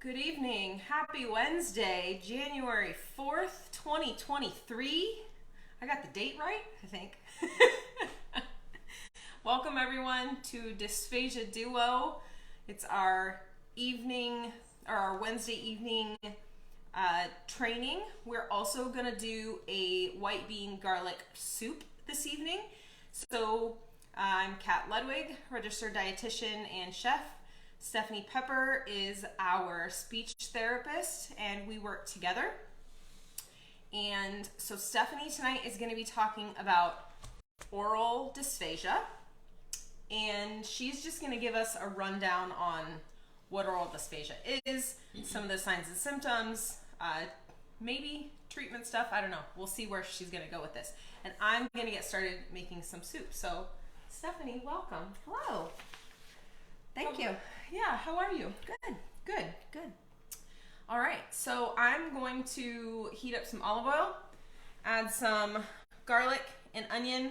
Good evening. Happy Wednesday, January 4th, 2023. I got the date right, I think. Welcome everyone to Dysphagia Duo. It's our evening, or our Wednesday evening training. We're also gonna do a white bean garlic soup this evening. So I'm Kat Ludwig, registered dietitian and chef. Stephanie Pepper is our speech therapist, and we work together. And so Stephanie tonight is going to be talking about oral dysphagia, and she's just going to give us a rundown on what oral dysphagia is, some of the signs and symptoms, maybe treatment stuff. I don't know. We'll see where she's going to go with this. And I'm going to get started making some soup. So Stephanie, welcome. Hello. Thank you. Yeah, how are you? Good. Good. All right, so I'm going to heat up some olive oil, add some garlic and onion,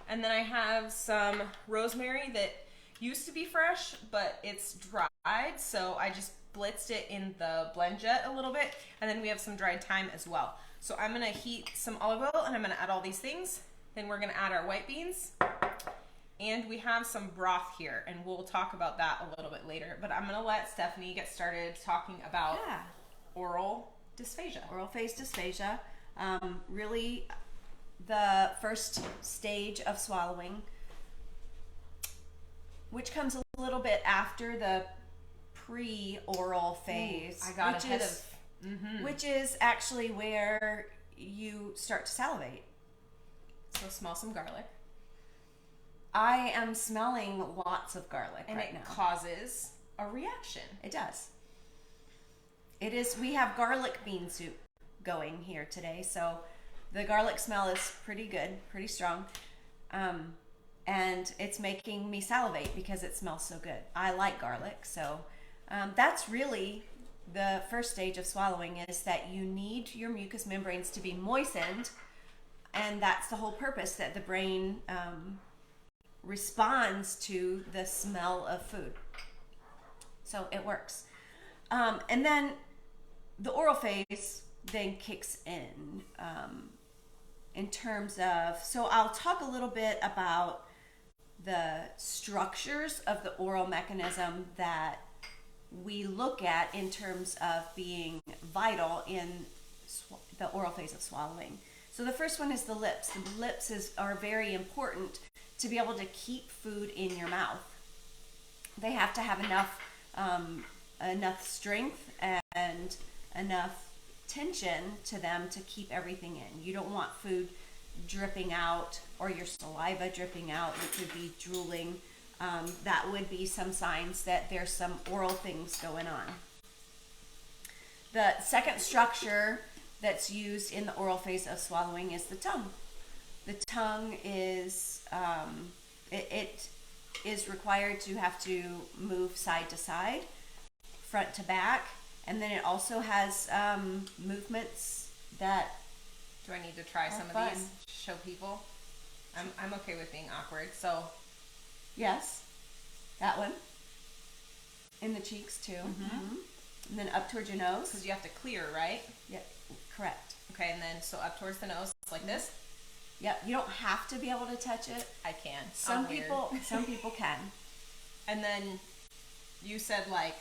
and then I have some rosemary that used to be fresh, but it's dried, so I just blitzed it in the blend jet a little bit, and then we have some dried thyme as well. So I'm gonna heat some olive oil, and I'm gonna add all these things. Then we're gonna add our white beans. And we have some broth here, and we'll talk about that a little bit later. But I'm going to let Stephanie get started talking about oral dysphagia. Oral phase dysphagia, really the first stage of swallowing, which comes a little bit after the pre-oral phase. I got ahead which is actually where you start to salivate. So smell some garlic. I am smelling lots of garlic and right it now. Causes a reaction. It does. It is. We have garlic bean soup going here today, so the garlic smell is pretty good, pretty strong, and it's making me salivate because it smells so good. I like garlic, so that's really the first stage of swallowing, is that you need your mucous membranes to be moistened, and that's the whole purpose, that the brain responds to the smell of food. So it works. And then the oral phase then kicks in terms of, so I'll talk a little bit about the structures of the oral mechanism that we look at in terms of being vital in the oral phase of swallowing. So the first one is the lips. The lips are very important to be able to keep food in your mouth. They have to have enough strength and enough tension to them to keep everything in. You don't want food dripping out or your saliva dripping out. You could be drooling. That would be some signs that there's some oral things going on. The second structure that's used in the oral phase of swallowing is the tongue. The tongue is it is required to have to move side to side, front to back, and then it also has movements that. Do I need to try some of these? Show people. I'm okay with being awkward. So yes, that one. In the cheeks too. Mm-hmm. And then up towards your nose. Because you have to clear, right? Yeah, correct. Okay, and then so up towards the nose, like this. Yep, you don't have to be able to touch it. I can. Some people can. And then you said, like,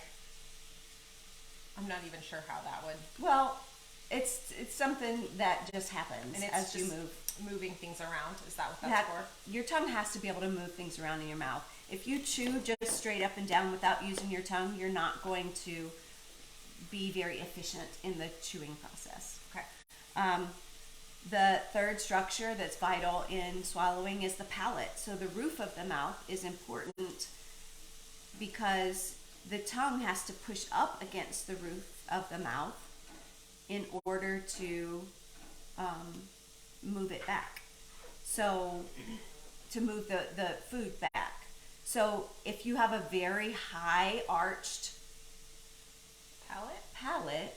I'm not even sure how that would. Well, it's something that just happens, and it's as just you move. Moving things around. Is that what that's for? Your tongue has to be able to move things around in your mouth. If you chew just straight up and down without using your tongue, you're not going to be very efficient in the chewing process. Okay. The third structure that's vital in swallowing is the palate. So the roof of the mouth is important because the tongue has to push up against the roof of the mouth in order to move it back. So to move the food back. So if you have a very high arched palate,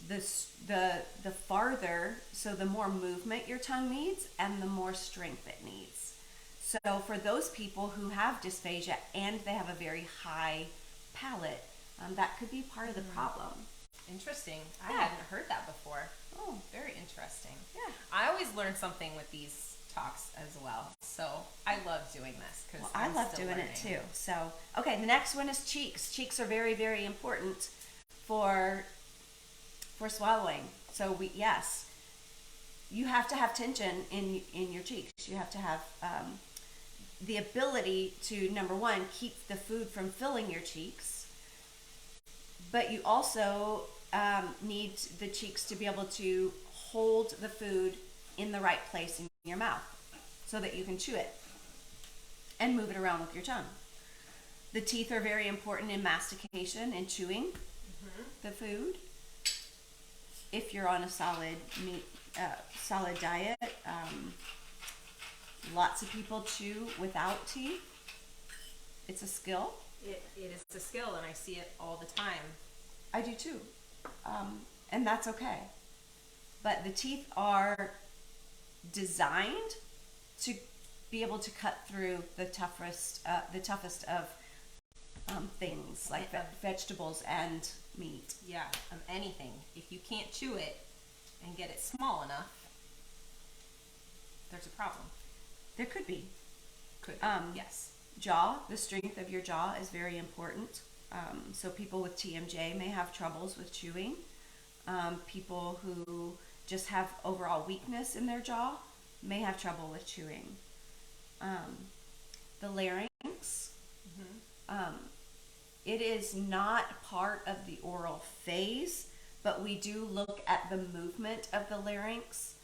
the farther, so the more movement your tongue needs and the more strength it needs. So for those people who have dysphagia and they have a very high palate, that could be part of the problem. Interesting. I Yeah. hadn't heard that before. Oh, Very interesting. yeah. I always learn something with these talks as well. So I love doing this because Well, I love doing it too. So, okay, the next one is cheeks. Cheeks are very, very important for swallowing. So yes, you have to have tension in your cheeks. You have to have the ability to, number one, keep the food from filling your cheeks, but you also need the cheeks to be able to hold the food in the right place in your mouth so that you can chew it and move it around with your tongue. The teeth are very important in mastication and chewing the food. If you're on a solid diet, lots of people chew without teeth. It's a skill. It is a skill, and I see it all the time. I do too, and that's okay. But the teeth are designed to be able to cut through the toughest of things like vegetables and meat. Yeah, of anything. If you can't chew it and get it small enough, there's a problem. There could be. Could yes. Jaw, the strength of your jaw is very important. So people with TMJ may have troubles with chewing. People who just have overall weakness in their jaw may have trouble with chewing. The larynx, it is not part of the oral phase, but we do look at the movement of the larynx.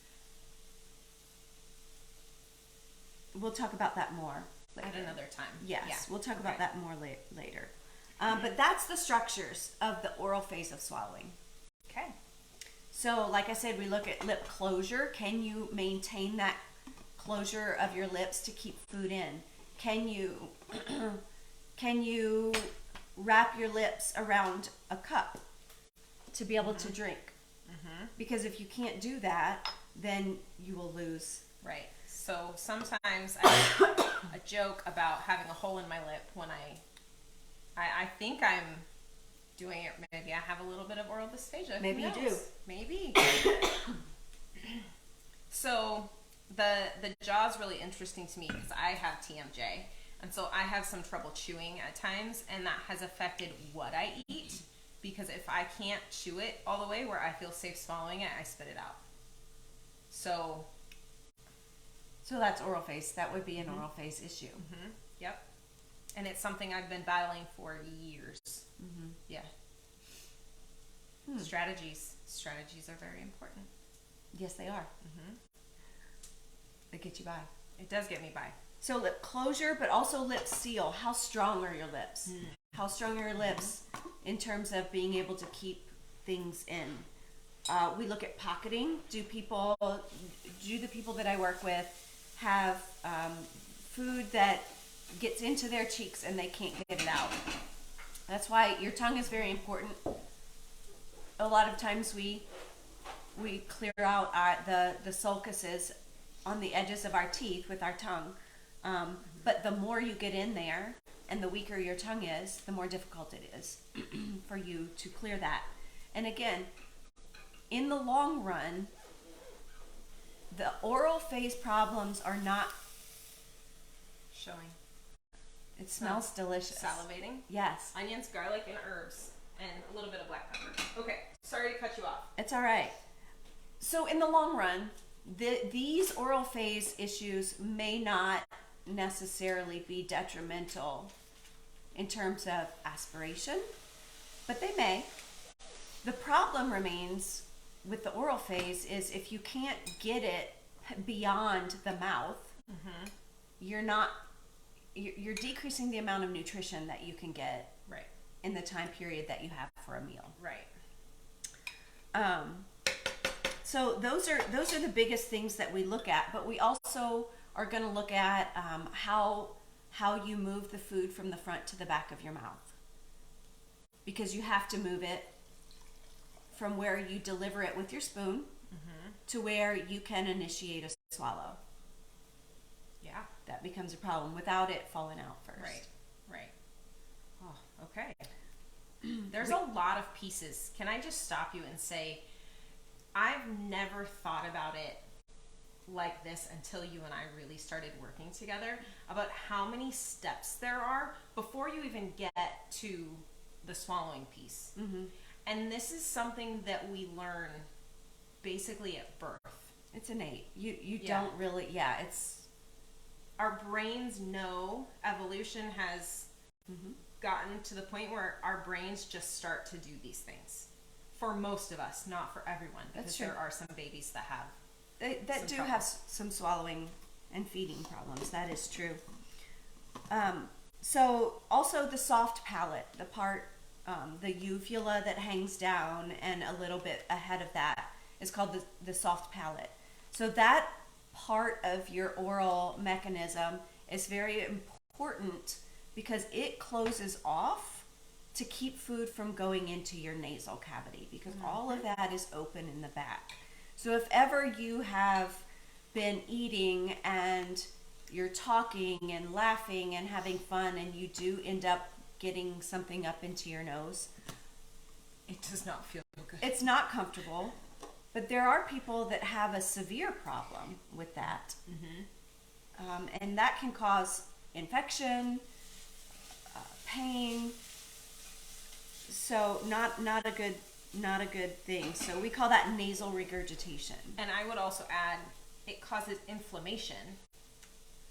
We'll talk about that more later. At another time. Yes, Yeah. we'll talk about that more later. But that's the structures of the oral phase of swallowing. Okay. So, like I said, we look at lip closure. Can you maintain that closure of your lips to keep food in? Can you wrap your lips around a cup to be able to drink? Because if you can't do that, then you will lose. Right. So sometimes I make a joke about having a hole in my lip when I think I'm doing it. Maybe I have a little bit of oral dysphagia. Maybe you do. Maybe. So the jaw is really interesting to me because I have TMJ, and so I have some trouble chewing at times, and that has affected what I eat. Because if I can't chew it all the way where I feel safe swallowing it, I spit it out. So that's oral phase. That would be an oral phase issue. Yep. And it's something I've been battling for years. Yeah. Strategies are very important. Yes, they are. They get you by. It does get me by. So lip closure, but also lip seal. How strong are your lips? How strong are your lips in terms of being able to keep things in? We look at pocketing. Do the people that I work with have food that gets into their cheeks and they can't get it out? That's why your tongue is very important. A lot of times we clear out the sulcuses on the edges of our teeth with our tongue. But the more you get in there and the weaker your tongue is, the more difficult it is for you to clear that. And again, in the long run, the oral phase problems are not Showing. It smells delicious. Salivating. Yes. Onions, garlic, and herbs. And a little bit of black pepper. Okay. Sorry to cut you off. It's all right. So in the long run, these oral phase issues may not necessarily be detrimental in terms of aspiration, but they may. The problem remains with the oral phase is if you can't get it beyond the mouth, you're decreasing the amount of nutrition that you can get Right. in the time period that you have for a meal. Right. So those are the biggest things that we look at, but we also are going to look at how you move the food from the front to the back of your mouth, because you have to move it from where you deliver it with your spoon to where you can initiate a swallow. Yeah. That becomes a problem without it falling out first. Right. Oh, okay. There's a lot of pieces. Can I just stop you and say, I've never thought about it like this until you and I really started working together, about how many steps there are before you even get to the swallowing piece. Mm-hmm. And this is something that we learn basically at birth. It's innate. You don't really, it's... Our brains know. Evolution has gotten to the point where our brains just start to do these things. For most of us, not for everyone. Because there are some babies that have that do have some swallowing and feeding problems. That is true. So also the soft palate, the part, the uvula that hangs down and a little bit ahead of that is called the soft palate. So that part of your oral mechanism is very important because it closes off to keep food from going into your nasal cavity, because all of that is open in the back. So if ever you have been eating and you're talking and laughing and having fun and you do end up getting something up into your nose, it does not feel good. It's not comfortable, but there are people that have a severe problem with that. And that can cause infection, pain. So not a good thing. So we call that nasal regurgitation. And I would also add, it causes inflammation.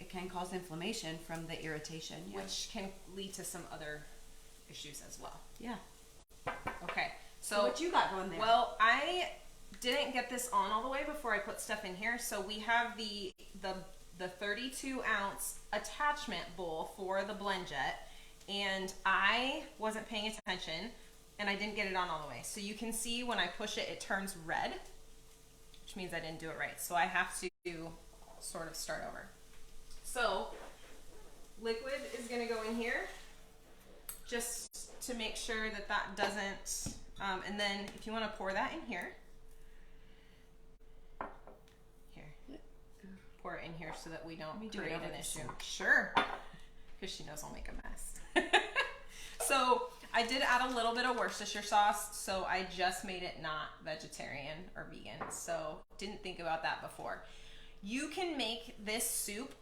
It can cause inflammation from the irritation, which can lead to some other issues as well. Yeah. Okay. So what you got going there? Well, I didn't get this on all the way before I put stuff in here. So we have the 32 ounce attachment bowl for the blend jet, and I wasn't paying attention and I didn't get it on all the way. So you can see when I push it, it turns red, which means I didn't do it right. So I have to sort of start over. So liquid is going to go in here just to make sure that that doesn't, and then if you want to pour that in here, pour it in here so that we don't create an issue. Sure, because she knows I'll make a mess. So I did add a little bit of Worcestershire sauce, so I just made it not vegetarian or vegan, so didn't think about that before. You can make this soup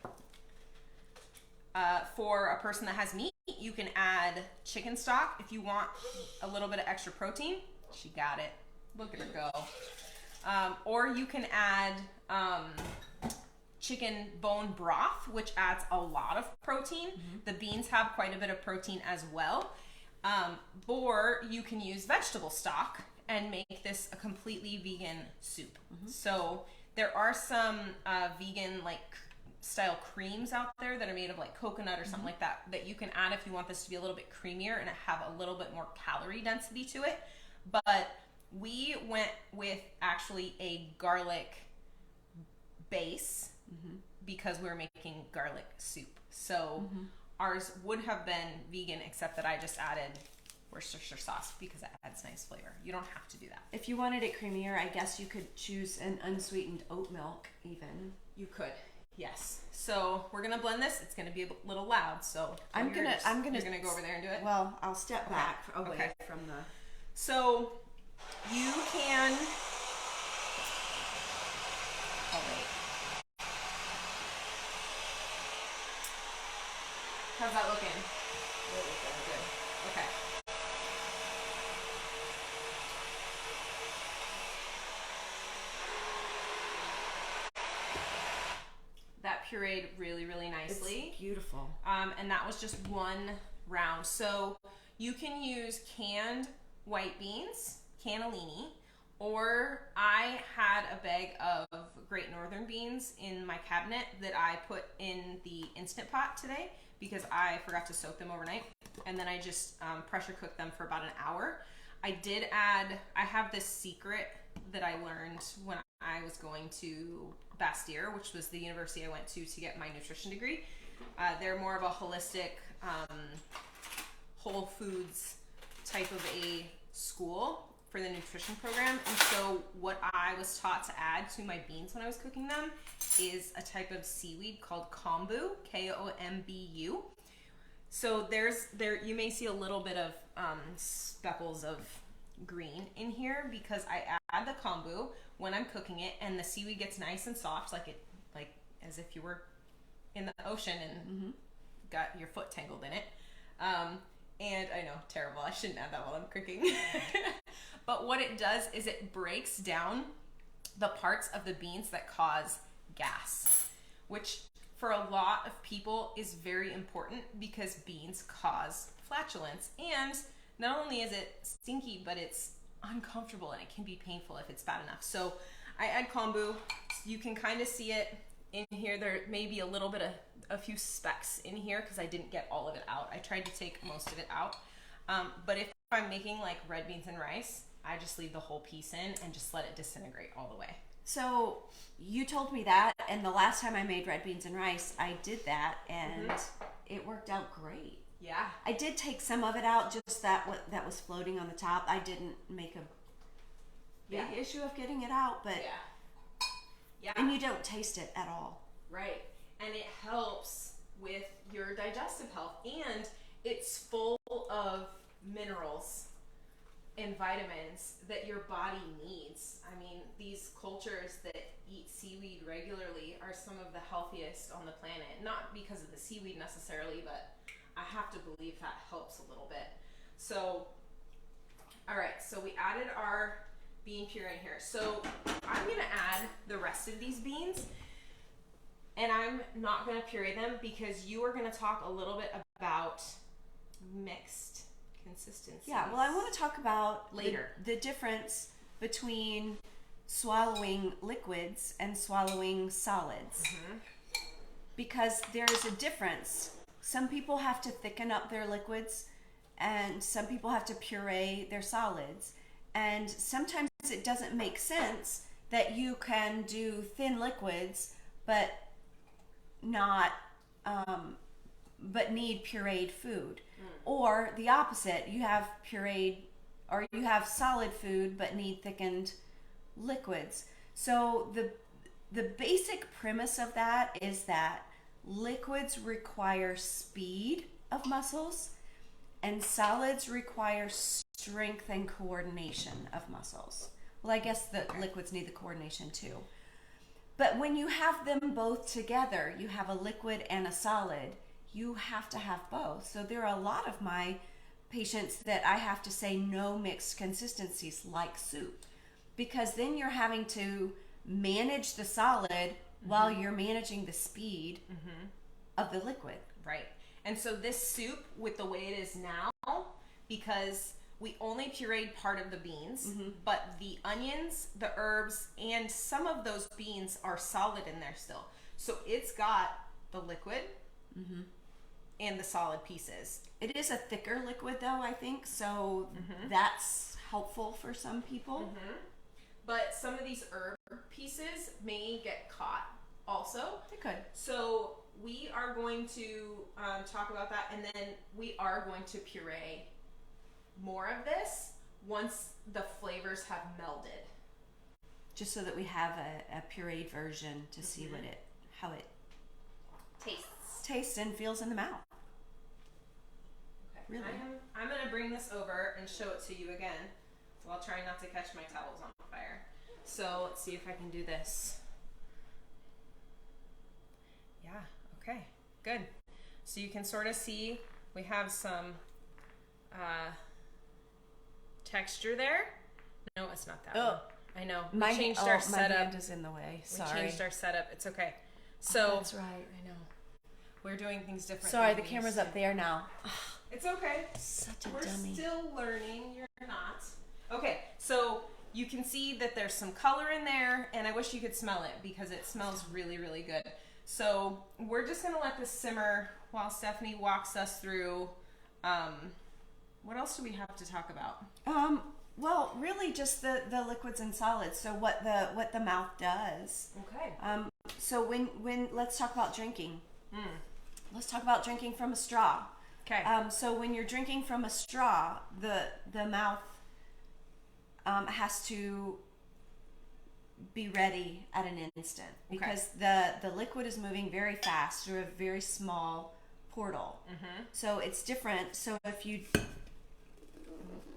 for a person that has meat. You can add chicken stock if you want a little bit of extra protein. She got it. Look at her go. Or you can add chicken bone broth, which adds a lot of protein. The beans have quite a bit of protein as well. Or you can use vegetable stock and make this a completely vegan soup. So there are some vegan style creams out there that are made of coconut or something like that you can add if you want this to be a little bit creamier and have a little bit more calorie density to it. But we went with actually a garlic base because we were making garlic soup. So ours would have been vegan, except that I just added Worcestershire sauce because it adds nice flavor. You don't have to do that. If you wanted it creamier, I guess you could choose an unsweetened oat milk even. You could. Yes. So we're gonna blend this. It's gonna be a little loud. So I'm gonna you're gonna go over there and do it. Well, I'll step back away from the. So you can. Oh wait. How's that looking? Good. Okay. That pureed really, really nicely. It's beautiful. And that was just one round. So you can use canned white beans, cannellini, or I had a bag of Great Northern beans in my cabinet that I put in the Instant Pot today because I forgot to soak them overnight. And then I just pressure cooked them for about an hour. I have this secret that I learned when I was going to Bastyr, which was the university I went to get my nutrition degree. They're more of a holistic, whole foods type of a school for the nutrition program. And so what I was taught to add to my beans when I was cooking them is a type of seaweed called kombu, Kombu. So you may see a little bit of speckles of green in here because I add the kombu when I'm cooking it, and the seaweed gets nice and soft, like as if you were in the ocean and got your foot tangled in it. And I know, terrible. I shouldn't add that while I'm cooking. But what it does is it breaks down the parts of the beans that cause gas, which for a lot of people is very important because beans cause flatulence. And not only is it stinky, but it's uncomfortable and it can be painful if it's bad enough. So I add kombu. You can kind of see it in here. There may be a few specks in here because I didn't get all of it out. I tried to take most of it out. But if I'm making like red beans and rice, I just leave the whole piece in and just let it disintegrate all the way. So you told me that, and the last time I made red beans and rice, I did that, and it worked out great. Yeah. I did take some of it out, just that was floating on the top. I didn't make a big issue of getting it out, but yeah. And you don't taste it at all. Right. And it helps with your digestive health, and it's full of minerals and vitamins that your body needs. I mean, these cultures that eat seaweed regularly are some of the healthiest on the planet. Not because of the seaweed necessarily, but I have to believe that helps a little bit. So, all right, so we added our bean puree in here. So I'm gonna add the rest of these beans, and I'm not gonna puree them because you are gonna talk a little bit about mixed consistencies. Yeah, well, I want to talk about later the difference between swallowing liquids and swallowing solids. Because there's a difference. Some people have to thicken up their liquids, and some people have to puree their solids. And sometimes it doesn't make sense that you can do thin liquids but not but need pureed food. Or the opposite, you have pureed, or you have solid food but need thickened liquids. So the basic premise of that is that liquids require speed of muscles and solids require strength and coordination of muscles. Well, I guess the liquids need the coordination too. But when you have them both together, you have a liquid and a solid, you have to have both. So there are a lot of my patients that I have to say no mixed consistencies like soup, because then you're having to manage the solid while you're managing the speed of the liquid. Right. And so this soup, with the way it is now, because we only pureed part of the beans, but the onions, the herbs, and some of those beans are solid in there still. So it's got the liquid and the solid pieces. It is a thicker liquid though, I think, so that's helpful for some people. But some of these herb pieces may get caught also. They could. So we are going to talk about that, and then we are going to puree more of this once the flavors have melded. Just so that we have a pureed version to see how it tastes and feels in the mouth. Okay. Really? I'm going to bring this over and show it to you again. So I'll try not to catch my towels on fire. So let's see if I can do this. Yeah, okay, good. So you can sort of see we have some texture there. No, it's not that one. I know. We changed our setup. My hand is in the way. Sorry. We changed our setup. It's okay. So that's right. I know. We're doing things differently. Sorry, the camera's up there now. It's okay. Such a We're dummy. still learning. You're not. Okay, so you can see that there's some color in there, and I wish you could smell it because it smells really, really good. So we're just going to let this simmer while Stephanie walks us through. What else do we have to talk about? Well, really just the liquids and solids. So what the mouth does. Okay. So when let's talk about drinking. Let's talk about drinking from a straw. Okay. So when you're drinking from a straw, the mouth has to be ready at an instant because the liquid is moving very fast through a very small portal. So it's different. So if you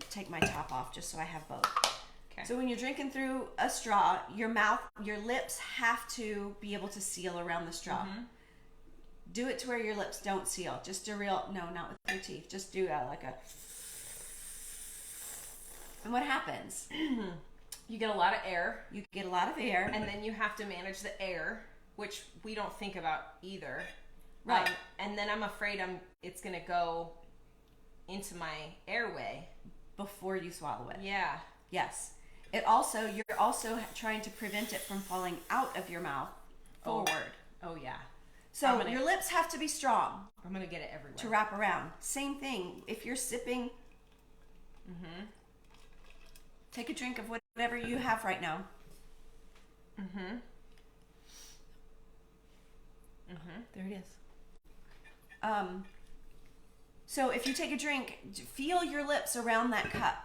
take my top off just so I have both. Okay. So when you're drinking through a straw, your mouth, your lips have to be able to seal around the straw. Do it to where your lips don't seal. Just a real, no, not with your teeth. Just do like a, and what happens? You get a lot of air. You get a lot of air. And then you have to manage the air, which we don't think about either. Right. And then I'm afraid it's going to go into my airway. Before you swallow it. Yeah. Yes. You're also trying to prevent it from falling out of your mouth forward. Oh yeah. So your lips have to be strong. I'm going to get it everywhere. To wrap around. Same thing. If you're sipping, take a drink of whatever you have right now. There it is. So if you take a drink, feel your lips around that cup.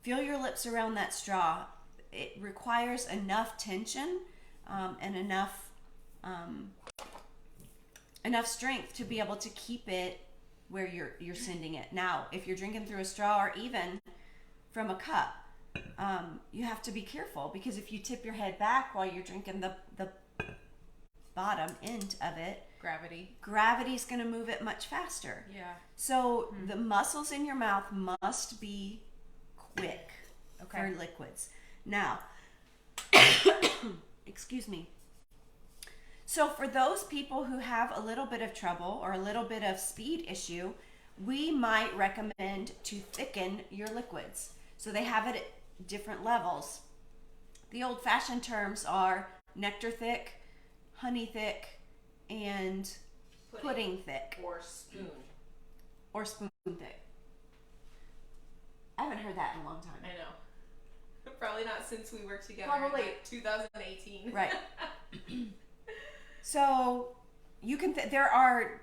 Feel your lips around that straw. It requires enough tension and enough strength to be able to keep it where you're sending it. Now, if you're drinking through a straw or even from a cup, you have to be careful, because if you tip your head back while you're drinking the bottom end of it, gravity's going to move it much faster. Yeah. So the muscles in your mouth must be quick for liquids. Now, excuse me. So for those people who have a little bit of trouble or a little bit of speed issue, we might recommend to thicken your liquids. So they have it at different levels. The old-fashioned terms are nectar thick, honey thick, and pudding thick. Or spoon. Or spoon thick. I haven't heard that in a long time. I know. Probably not since we worked together Probably. in 2018. Right. So you can there are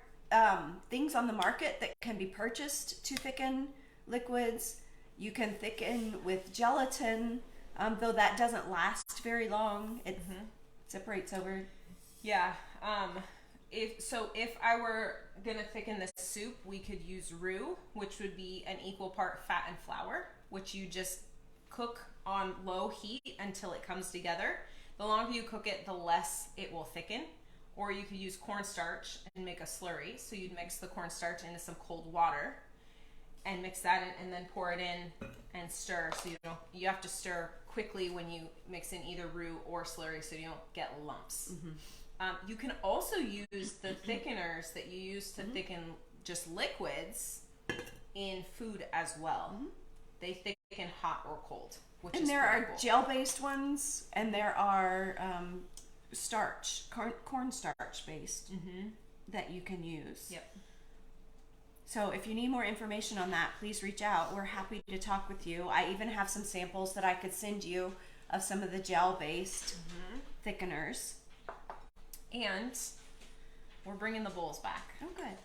things on the market that can be purchased to thicken liquids. You can thicken with gelatin, though that doesn't last very long. It separates over. Yeah. If I were gonna thicken this soup, we could use roux, which would be an equal part fat and flour, which you just cook on low heat until it comes together. The longer you cook it, the less it will thicken. Or you could use cornstarch and make a slurry. So you'd mix the cornstarch into some cold water and mix that in, and then pour it in and stir. So you have to stir quickly when you mix in either roux or slurry, so you don't get lumps. You can also use the thickeners that you use to thicken just liquids in food as well. They thicken hot or cold, which is there are cool. gel-based ones, and there are cornstarch based that you can use. Yep. So if you need more information on that, please reach out. We're happy to talk with you. I even have some samples that I could send you of some of the gel-based thickeners. And we're bringing the bowls back. Oh, good.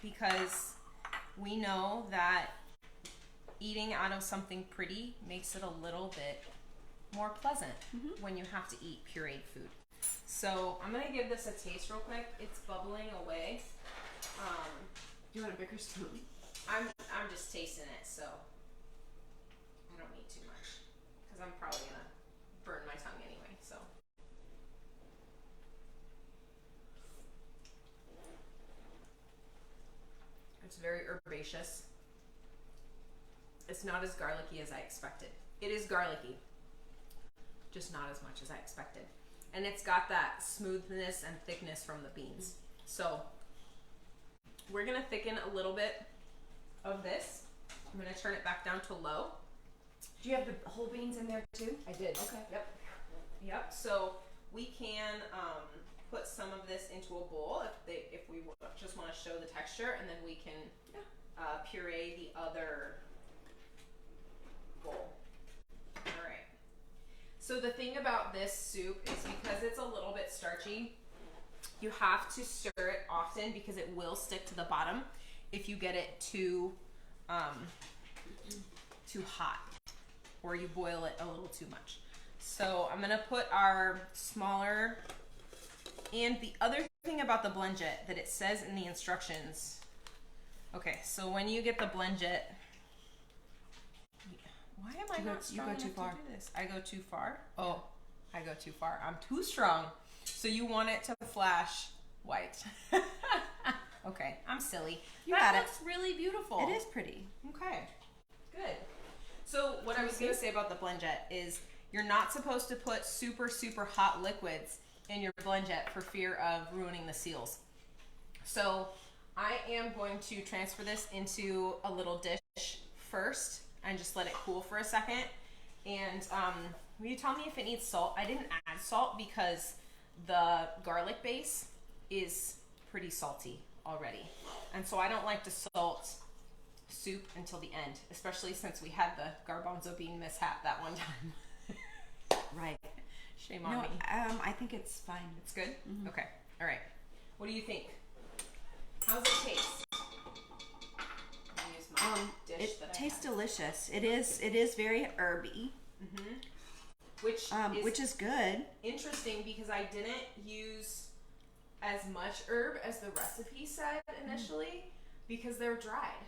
Because we know that eating out of something pretty makes it a little bit more pleasant when you have to eat pureed food. So I'm going to give this a taste real quick. It's bubbling away. Do you want a bigger spoon? I'm just tasting it, so I don't need too much, because I'm probably going to burn my tongue anyway. So it's very herbaceous. It's not as garlicky as I expected. It is garlicky, just not as much as I expected. And it's got that smoothness and thickness from the beans. So we're gonna thicken a little bit of this. I'm gonna turn it back down to low. Do you have the whole beans in there too? I did. Okay. Yep. So we can put some of this into a bowl if we just want to show the texture, and then we can puree the other bowl. All right. So the thing about this soup is, because it's a little bit starchy, you have to stir it often, because it will stick to the bottom if you get it too hot, or you boil it a little too much. So I'm gonna put our smaller, and the other thing about the Blendjet that it says in the instructions. Okay, so when you get the Blendjet, why am I not strong enough to do this? I go too far? Oh, I go too far. I'm too strong. So you want it to flash white. Okay, I'm silly. That looks really beautiful. It is pretty. Okay, good. So what I was going to say about the Blendjet is you're not supposed to put super, super hot liquids in your Blendjet for fear of ruining the seals. So I am going to transfer this into a little dish first and just let it cool for a second. And will you tell me if it needs salt? I didn't add salt because the garlic base is pretty salty already. And so I don't like to salt soup until the end, especially since we had the garbanzo bean mishap that one time. Right. Shame on me. I think it's fine. It's good? Mm-hmm. Okay. All right. What do you think? How's it taste? It tastes delicious. It is very herby. Mm-hmm. Which is good. Interesting because I didn't use as much herb as the recipe said initially because they're dried.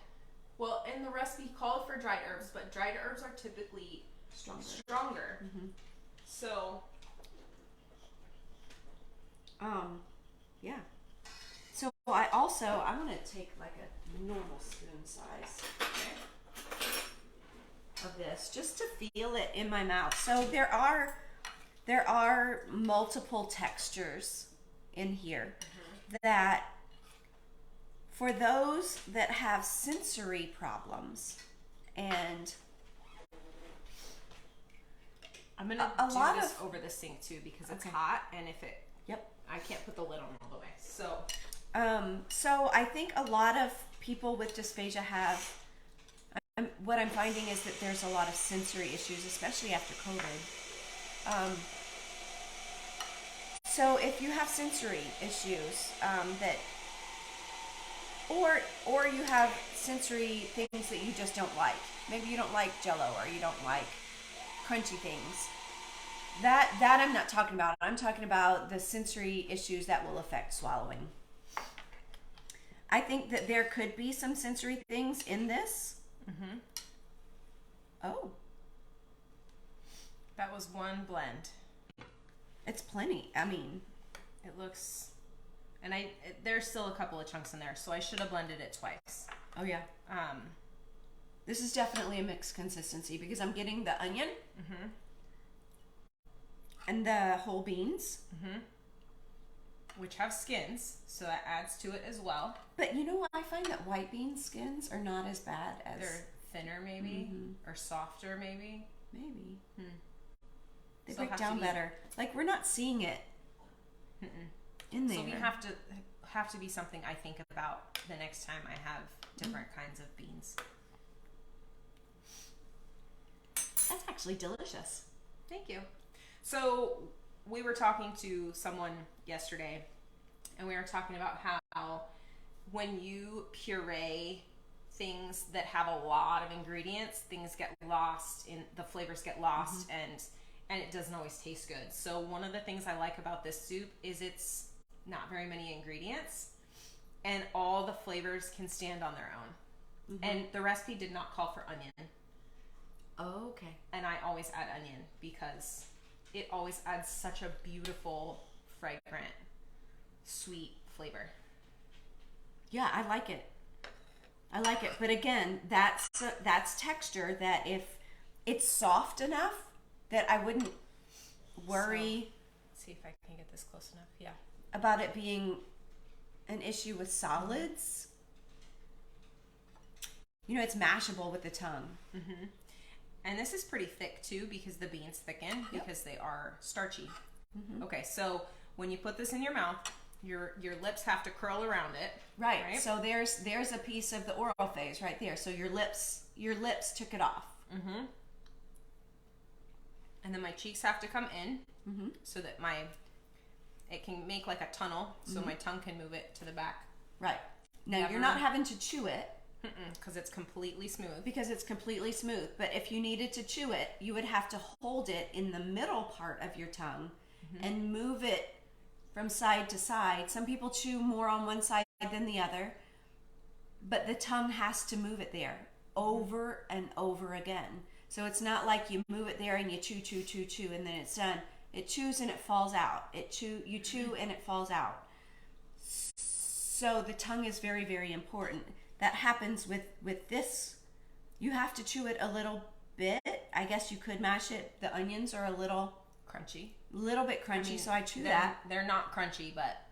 Well, and the recipe called for dried herbs, but dried herbs are typically stronger. Mm-hmm. So, yeah. So I'm gonna take like a normal spoon size of this just to feel it in my mouth. So there are multiple textures in here that for those that have sensory problems, and I'm gonna do this over the sink too because it's hot, and if it I can't put the lid on all the way. So I think a lot of people with dysphagia have, what I'm finding is that there's a lot of sensory issues, especially after COVID. So if you have sensory issues or you have sensory things that you just don't like, maybe you don't like Jell-O or you don't like crunchy things, that I'm not talking about. I'm talking about the sensory issues that will affect swallowing. I think that there could be some sensory things in this. Mm-hmm. Oh. That was one blend. It's plenty. I mean, it looks, and there's still a couple of chunks in there, so I should have blended it twice. Oh yeah. This is definitely a mixed consistency because I'm getting the onion and the whole beans, which have skins, so that adds to it as well. But you know what? I find that white bean skins are not as bad as... They're thinner maybe, or softer maybe. Maybe. They break down better. Like, we're not seeing it in there. So we have to be something I think about the next time I have different kinds of beans. That's actually delicious. Thank you. So we were talking to someone yesterday, and we were talking about how when you puree things that have a lot of ingredients, things get lost in the flavors get lost, and it doesn't always taste good. So one of the things I like about this soup is it's not very many ingredients, and all the flavors can stand on their own. And the recipe did not call for onion. Oh, okay. And I always add onion because it always adds such a beautiful, fragrant, sweet flavor. Yeah, I like it. But again, that's texture that if it's soft enough that I wouldn't worry. Let's see if I can get this close enough. Yeah. About it being an issue with solids. You know, it's mashable with the tongue. And this is pretty thick too because the beans thicken because they are starchy. Okay, so when you put this in your mouth, your lips have to curl around it. Right. So there's a piece of the oral phase right there. So your lips took it off. And then my cheeks have to come in so that it can make like a tunnel so my tongue can move it to the back. Right. Now you're not having to chew it. Because it's completely smooth. But if you needed to chew it, you would have to hold it in the middle part of your tongue and move it from side to side. Some people chew more on one side than the other, but the tongue has to move it there over and over again. So it's not like you move it there and you chew, chew, chew, chew, and then it's done. It chews and it falls out. You chew and it falls out. So the tongue is very, very important. That happens with this. You have to chew it a little bit. I guess you could mash it. The onions are a little Crunchy. little bit crunchy, I mean, so I chew they're, that. They're not crunchy, but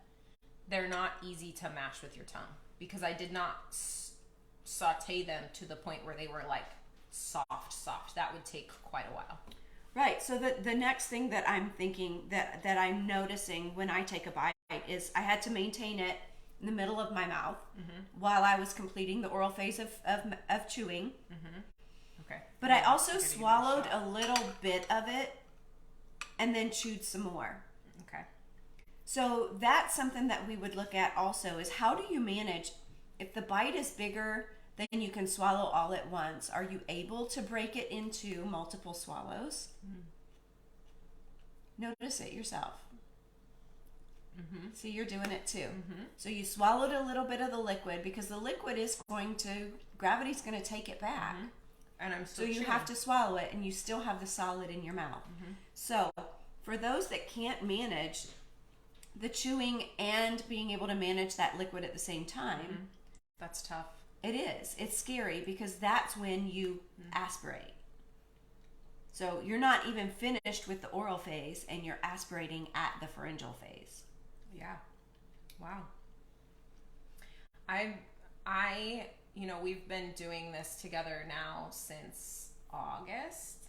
they're not easy to mash with your tongue because I did not saute them to the point where they were like soft. That would take quite a while. Right. So the next thing that I'm thinking that I'm noticing when I take a bite is I had to maintain it in the middle of my mouth while I was completing the oral phase of chewing. Okay. But I also swallowed a little bit of it and then chewed some more. Okay. So that's something that we would look at also is how do you manage if the bite is bigger than you can swallow all at once? Are you able to break it into multiple swallows? Notice it yourself. See, you're doing it too. So you swallowed a little bit of the liquid because the liquid is gravity's going to take it back. And I'm still So you have to swallow it and you still have the solid in your mouth. So for those that can't manage the chewing and being able to manage that liquid at the same time, that's tough. it is. It's scary because that's when you aspirate. So you're not even finished with the oral phase and you're aspirating at the pharyngeal phase. Yeah. Wow. We've been doing this together now since August,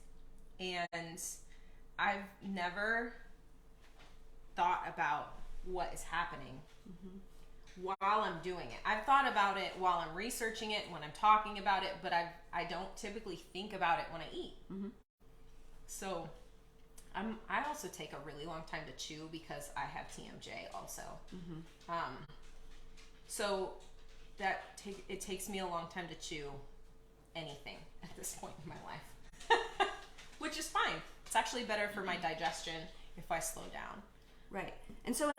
and I've never thought about what is happening while I'm doing it. I've thought about it while I'm researching it, when I'm talking about it, but I don't typically think about it when I eat. So I also take a really long time to chew because I have TMJ also. So it takes me a long time to chew anything at this point in my life, which is fine. It's actually better for my digestion if I slow down. Right. And so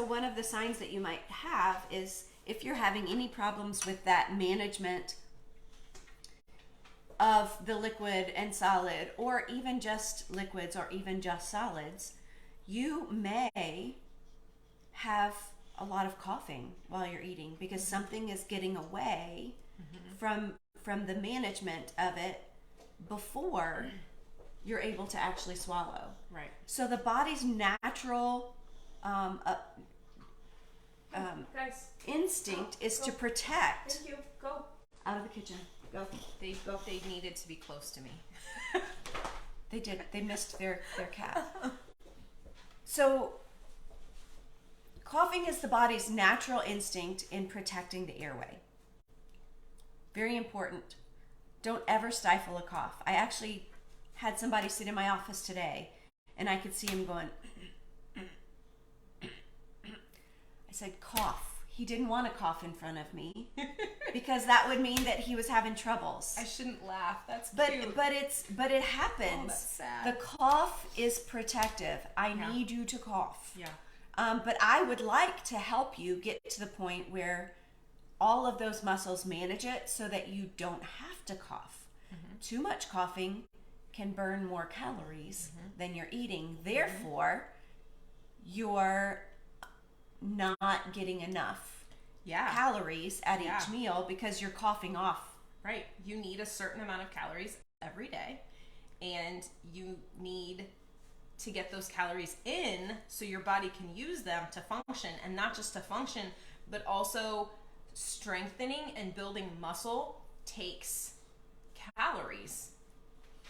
one of the signs that you might have is if you're having any problems with that management of the liquid and solid, or even just liquids or even just solids, you may have a lot of coughing while you're eating because something is getting away from the management of it before you're able to actually swallow. Right. So the body's natural instinct is to protect. Thank you. Go. Out of the kitchen. Go. They needed to be close to me. They did. They missed their cat. So coughing is the body's natural instinct in protecting the airway. Very important. Don't ever stifle a cough. I actually had somebody sit in my office today and I could see him going, I said, cough. He didn't want to cough in front of me because that would mean that he was having troubles. I shouldn't laugh. That's cute. But it happens. Oh, that's sad. The cough is protective. I need you to cough. Yeah. But I would like to help you get to the point where all of those muscles manage it so that you don't have to cough. Too much coughing can burn more calories than you're eating. Therefore, you're not getting enough calories at each meal because you're coughing off. Right. You need a certain amount of calories every day, and you need to get those calories in so your body can use them to function, and not just to function, but also strengthening and building muscle takes calories.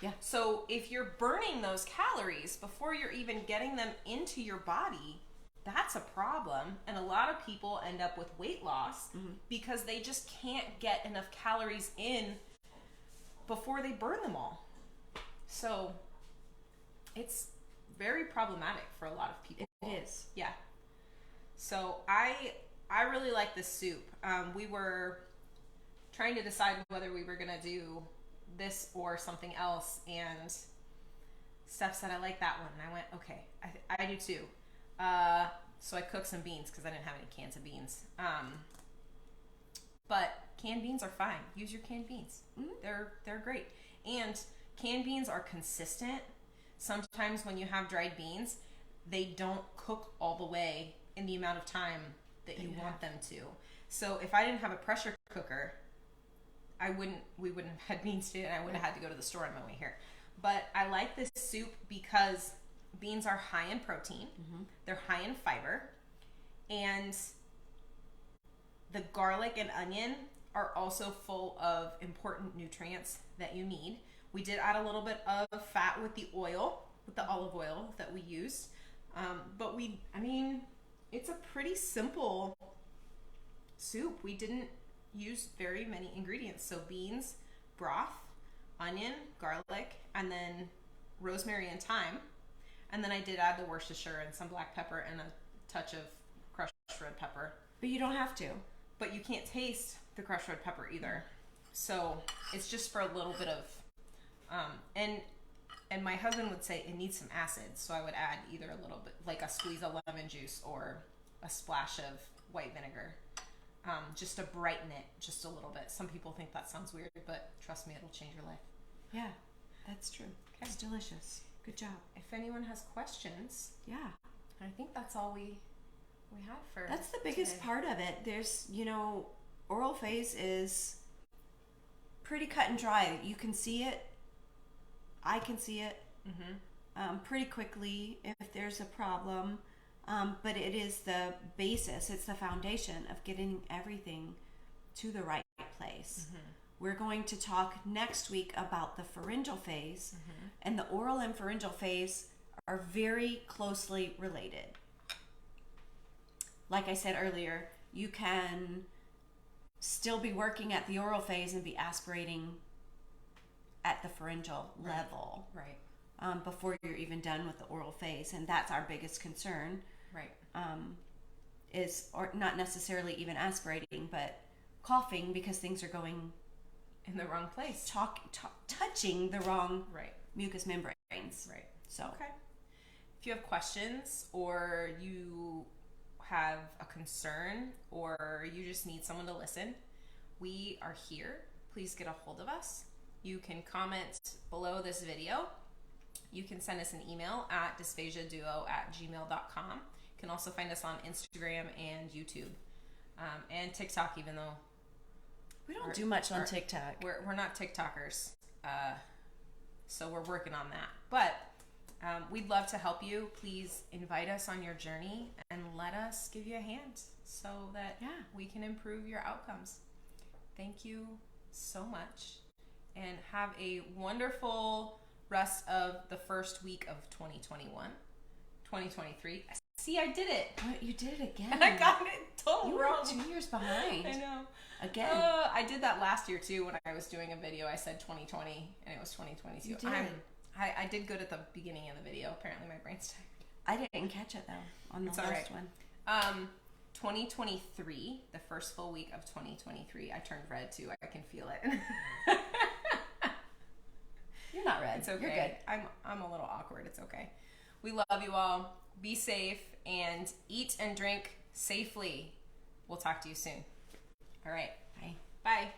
Yeah. So if you're burning those calories before you're even getting them into your body, that's a problem. And a lot of people end up with weight loss because they just can't get enough calories in before they burn them all. So it's very problematic for a lot of people. It is. Yeah. So I really like this soup. We were trying to decide whether we were going to do this or something else, and Steph said, I like that one. And I went, okay, I do too. So I cooked some beans because I didn't have any cans of beans. But canned beans are fine. Use your canned beans. They're great. And canned beans are consistent. Sometimes when you have dried beans, they don't cook all the way in the amount of time that you want them to. So if I didn't have a pressure cooker, we wouldn't have had beans today, and I would have had to go to the store on my way here. But I like this soup because beans are high in protein. They're high in fiber, and the garlic and onion are also full of important nutrients that you need. We did add a little bit of fat with the oil, with the olive oil that we used. But it's a pretty simple soup. We didn't use very many ingredients. So beans, broth, onion, garlic, and then rosemary and thyme. And then I did add the Worcestershire and some black pepper and a touch of crushed red pepper. But you don't have to. But you can't taste the crushed red pepper either. So it's just for a little bit of, and my husband would say it needs some acid. So I would add either a little bit, like a squeeze of lemon juice or a splash of white vinegar, just to brighten it just a little bit. Some people think that sounds weird, but trust me, it'll change your life. Yeah, that's true. Okay. It's delicious. Good job. If anyone has questions, I think that's all we have for That's the biggest today. part of it. There's, oral phase is pretty cut and dry. You can see it. I can see it pretty quickly if there's a problem. But it is the basis. It's the foundation of getting everything to the right place. We're going to talk next week about the pharyngeal phase, and the oral and pharyngeal phase are very closely related. Like I said earlier, you can still be working at the oral phase and be aspirating at the pharyngeal level. Right. Before you're even done with the oral phase. And that's our biggest concern. Right. Or not necessarily even aspirating, but coughing because things are going in the wrong place. Touching the wrong right. mucous membranes. Right. So. Okay. If you have questions or you have a concern or you just need someone to listen, we are here. Please get a hold of us. You can comment below this video. You can send us an email at dysphagiaduo@gmail.com. You can also find us on Instagram and YouTube and TikTok, even though we don't do much on TikTok. We're not TikTokers, so we're working on that. But we'd love to help you. Please invite us on your journey and let us give you a hand so that we can improve your outcomes. Thank you so much, and have a wonderful rest of the first week of 2023. See, I did it. What? You did it again. I got it totally wrong. You were 2 years behind. I know. Again. I did that last year too when I was doing a video. I said 2020 and it was 2022. You did. I did good at the beginning of the video. Apparently my brain's tired. I didn't catch it though on the last one. 2023, the first full week of 2023, I turned red too. I can feel it. You're not red. It's okay. You're good. I'm a little awkward. It's okay. We love you all. Be safe and eat and drink safely. We'll talk to you soon. All right. Bye. Bye.